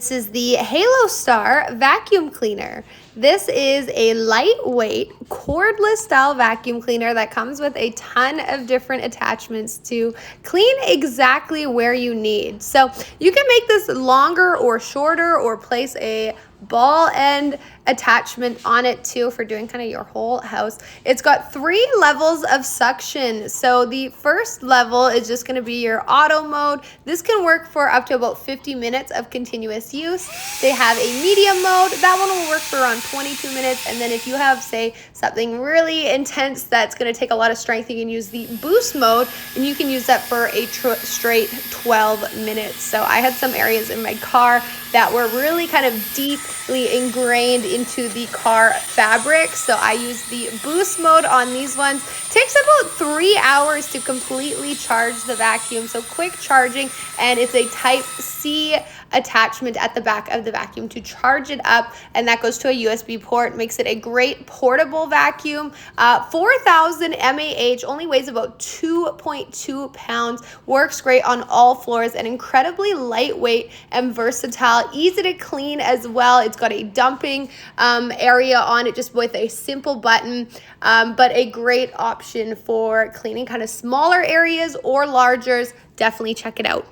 This is the Halostar vacuum cleaner. This is a lightweight cordless style vacuum cleaner that comes with a ton of different attachments to clean exactly where you need. So you can make this longer or shorter or place a ball end attachment on it too for doing kind of your whole house. It's got 3 levels of suction. So the first level is just going to be your auto mode. This can work for up to about 50 minutes of continuous use. They have a medium mode. That one will work for around 22 minutes. And then if you have, say, something really intense that's going to take a lot of strength, you can use the boost mode, and you can use that for a straight 12 minutes. So I had some areas in my car that were really kind of deeply ingrained into the car fabric. So I use the boost mode on these ones. Takes about 3 hours to completely charge the vacuum. So quick charging, and it's a Type C attachment at the back of the vacuum to charge it up, and that goes to a USB port. Makes it a great portable vacuum. 4,000 mAh, only weighs about 2.2 pounds. Works great on all floors and incredibly lightweight and versatile. Easy to clean as well. It's got a dumping area on it just with a simple button, but a great option for cleaning kind of smaller areas or largers. Definitely check it out.